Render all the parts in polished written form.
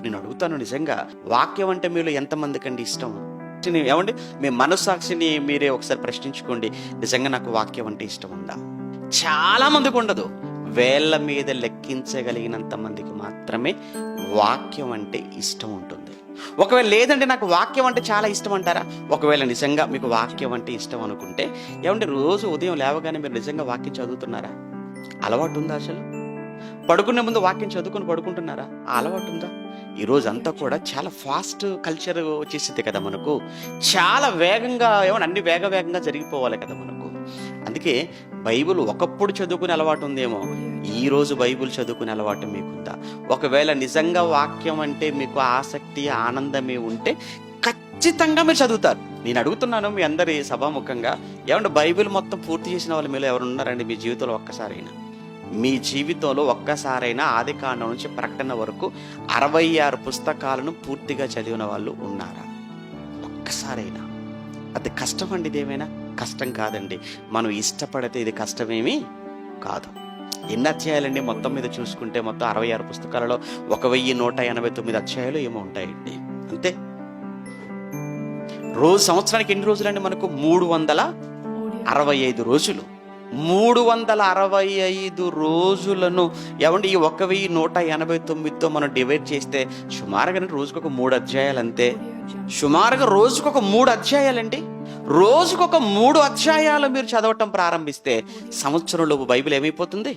నేను అడుగుతాను, నిజంగా వాక్యం అంటే మీలో ఎంతమందికి అండి ఇష్టం? ఏమండి, మీ మనస్సాక్షిని మీరే ఒకసారి ప్రశ్నించుకోండి. నిజంగా నాకు వాక్యం అంటే ఇష్టం ఉందా? చాలా మందికి ఉండదు. వేళ్ళ మీద లెక్కించగలిగినంత మందికి మాత్రమే వాక్యం అంటే ఇష్టం ఉంటుంది. ఒకవేళ లేదంటే నాకు వాక్యం అంటే చాలా ఇష్టం అంటారా? ఒకవేళ నిజంగా మీకు వాక్యం అంటే ఇష్టం అనుకుంటే, ఏమంటే రోజు ఉదయం లేవగానే మీరు నిజంగా వాక్యం చదువుతున్నారా? అలవాటు ఉందా? అసలు పడుకునే ముందు వాక్యం చదువుకొని పడుకుంటున్నారా? ఆ అలవాటు ఉందా? ఈ రోజు అంతా కూడా చాలా ఫాస్ట్ కల్చర్ వచ్చేసింది కదా మనకు. చాలా వేగంగా అన్ని వేగంగా జరిగిపోవాలి కదా మనకు. అందుకే బైబిల్ ఒకప్పుడు చదువుకునే అలవాటు ఉందేమో, ఈ రోజు బైబిల్ చదువుకునే అలవాటు మీకుందా? ఒకవేళ నిజంగా వాక్యం అంటే మీకు ఆసక్తి, ఆనందమే ఉంటే ఖచ్చితంగా మీరు చదువుతారు. నేను అడుగుతున్నాను మీ అందరి సభాముఖంగా, బైబిల్ మొత్తం పూర్తి చేసిన వాళ్ళు మీలో ఎవరు ఉన్నారండి మీ జీవితంలో? ఒక్కసారైనా మీ జీవితంలో ఒక్కసారైనా ఆదికాండం నుంచి ప్రకటన వరకు 66 పుస్తకాలను పూర్తిగా చదివిన వాళ్ళు ఉన్నారా? ఒక్కసారైనా? అది కష్టం అండి. ఇదేమైనా కష్టం కాదండి. మనం ఇష్టపడితే ఇది కష్టమేమీ కాదు. ఎన్ని అధ్యాయాలండి మొత్తం మీద చూసుకుంటే? మొత్తం 66 పుస్తకాలలో 1189 అధ్యాయాలు ఏమో ఉంటాయండి, అంతే. సంవత్సరానికి ఎన్ని రోజులండి మనకు? 365 రోజులు. 365 రోజులను ఈ 1189తో మనం డివైడ్ చేస్తే సుమారుగా రోజుకొక 3 అధ్యాయాలు, అంతే. సుమారుగా రోజుకొక 3 అధ్యాయాలండి. రోజుకొక 3 అధ్యాయాలు మీరు చదవటం ప్రారంభిస్తే సంవత్సరంలోపు బైబిల్ ఏమైపోతుంది?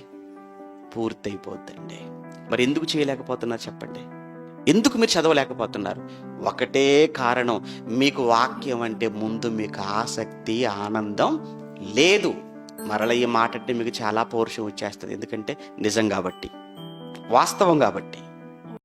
పూర్తయిపోద్దండి. మరి ఎందుకు చేయలేకపోతున్నారు చెప్పండి? ఎందుకు మీరు చదవలేకపోతున్నారు? ఒకటే కారణం, మీకు వాక్యం అంటే ముందు మీకు ఆసక్తి, ఆనందం లేదు. మరల ఈ మాట అంటే మీకు చాలా పౌరుషం వచ్చేస్తుంది. ఎందుకంటే నిజం కాబట్టి, వాస్తవం కాబట్టి.